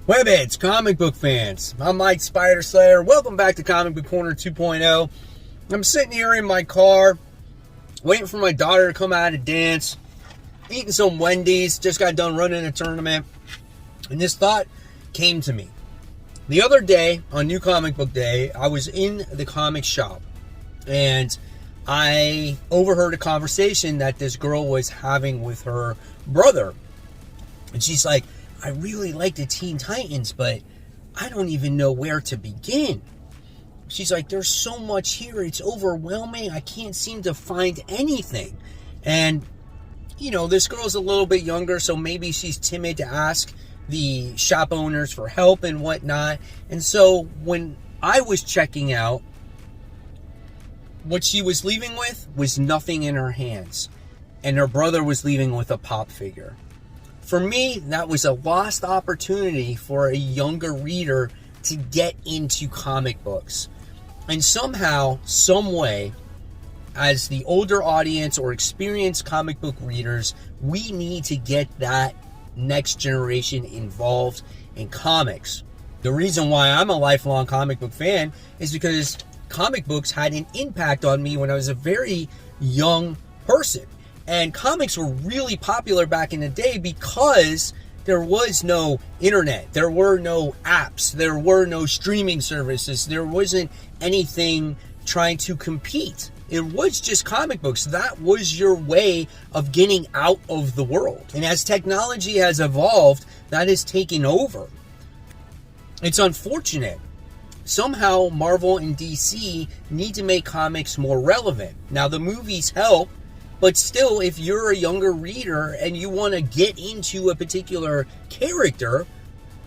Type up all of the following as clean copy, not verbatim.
Webheads, comic book fans, I'm Mike Spider Slayer. Welcome back to Comic Book Corner 2.0. I'm sitting here in my car, waiting for my daughter to come out of dance, eating some Wendy's, just got done running a tournament, and this thought came to me. The other day, on New Comic Book Day, I was in the comic shop, and I overheard a conversation that this girl was having with her brother. And she's like, I really like the Teen Titans, but I don't even know where to begin. She's like, there's so much here. It's overwhelming. I can't seem to find anything. And, you know, this girl's a little bit younger, so maybe she's timid to ask the shop owners for help and whatnot. And so when I was checking out, what she was leaving with was nothing in her hands. And her brother was leaving with a pop figure. For me, that was a lost opportunity for a younger reader to get into comic books. And somehow, some way, as the older audience or experienced comic book readers, we need to get that next generation involved in comics. The reason why I'm a lifelong comic book fan is because comic books had an impact on me when I was a very young person. And comics were really popular back in the day because there was no internet, there were no apps, there were no streaming services, there wasn't anything trying to compete. It was just comic books. That was your way of getting out of the world. And as technology has evolved, that has taken over. It's unfortunate. Somehow Marvel and DC need to make comics more relevant. Now the movies help, but still, if you're a younger reader and you want to get into a particular character,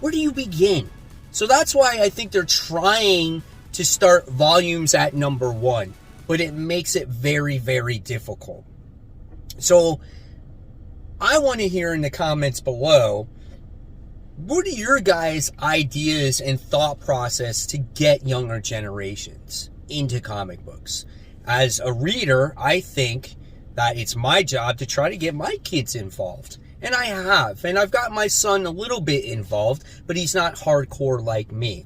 where do you begin? So that's why I think they're trying to start volumes at number 1, but it makes it very, very difficult. So I want to hear in the comments below, what are your guys' ideas and thought process to get younger generations into comic books? As a reader, I think that it's my job to try to get my kids involved. And I have. And I've got my son a little bit involved, but he's not hardcore like me,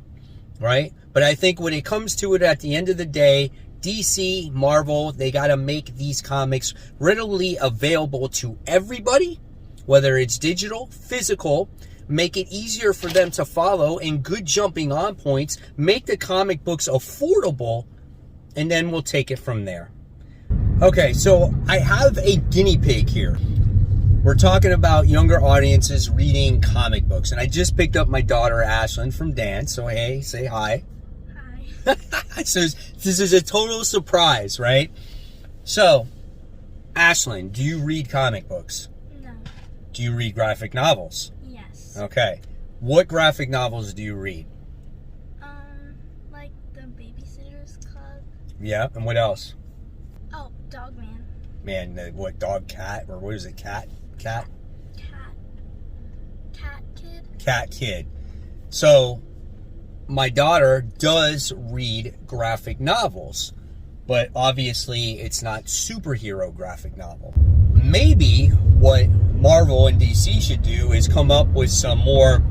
right? But I think when it comes to it at the end of the day, DC, Marvel, they got to make these comics readily available to everybody, whether it's digital, physical, make it easier for them to follow and good jumping on points, make the comic books affordable, and then we'll take it from there. Okay, so I have a guinea pig here. We're talking about younger audiences reading comic books, and I just picked up my daughter, Ashlyn, from dance. So, hey, say hi. Hi. So, this is a total surprise, right? So, Ashlyn, do you read comic books? No. Do you read graphic novels? Yes. Okay. What graphic novels do you read? Like the Babysitter's Club. Yeah, and what else? Oh, Dogman. Man, what, Dog Cat, or what is it, Cat Cat Kid. Cat Kid. So, my daughter does read graphic novels, but obviously it's not superhero graphic novel. Maybe what Marvel and DC should do is come up with some more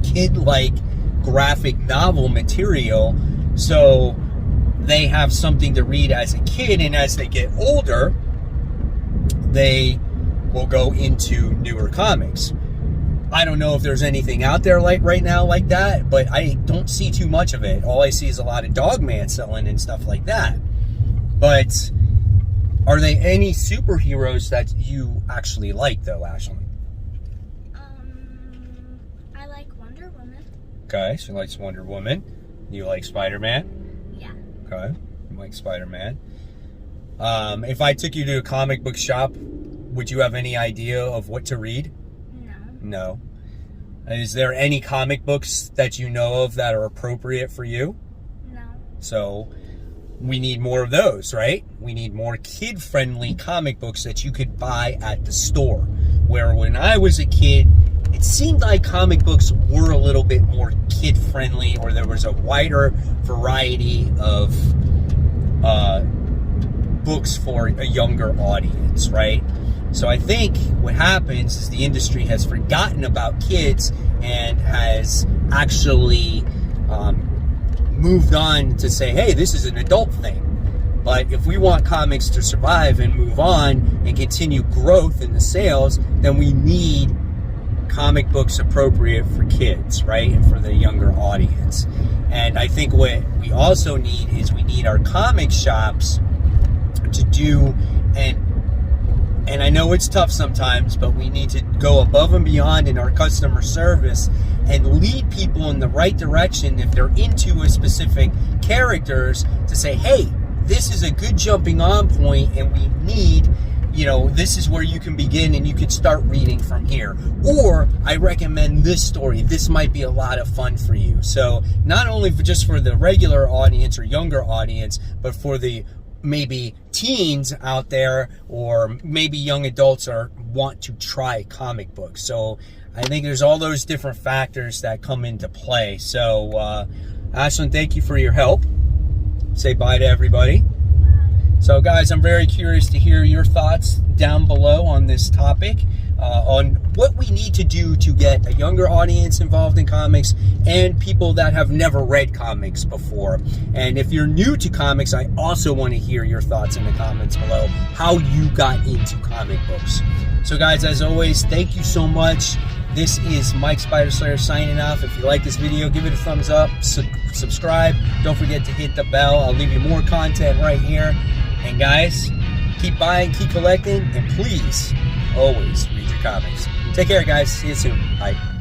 kid-like graphic novel material so they have something to read as a kid, and as they get older, they will go into newer comics. I don't know if there's anything out there like right now like that, but I don't see too much of it. All I see is a lot of Dogman selling and stuff like that. But are there any superheroes that you actually like, though, Ashley? I like Wonder Woman. Okay, she likes Wonder Woman. You like Spider-Man? Yeah. Okay, you like Spider-Man. If I took you to a comic book shop, would you have any idea of what to read? No. No. Is there any comic books that you know of that are appropriate for you? No. So we need more of those, right? We need more kid-friendly comic books that you could buy at the store. Where when I was a kid, it seemed like comic books were a little bit more kid-friendly, or there was a wider variety of books for a younger audience, right? So I think what happens is the industry has forgotten about kids and has actually moved on to say, hey, this is an adult thing. But if we want comics to survive and move on and continue growth in the sales, then we need comic books appropriate for kids, right? And for the younger audience. And I think what we also need is we need our comic shops to do, and I know it's tough sometimes, but we need to go above and beyond in our customer service and lead people in the right direction if they're into a specific characters to say, hey, this is a good jumping on point and we need, this is where you can begin and you can start reading from here. Or I recommend this story. This might be a lot of fun for you. So not only just for the regular audience or younger audience, but for the maybe teens out there or maybe young adults want to try comic books. So I think there's all those different factors that come into play. So Ashlyn, thank you for your help. Say bye to everybody. So guys, I'm very curious to hear your thoughts down below on this topic, on what we need to do to get a younger audience involved in comics and people that have never read comics before. And if you're new to comics, I also want to hear your thoughts in the comments below, how you got into comic books. So guys, as always, thank you so much. This is Mike Spider Slayer signing off. If you like this video, give it a thumbs up, subscribe. Don't forget to hit the bell. I'll leave you more content right here. And guys, keep buying, keep collecting, and please always read your comics. Take care, guys. See you soon. Bye.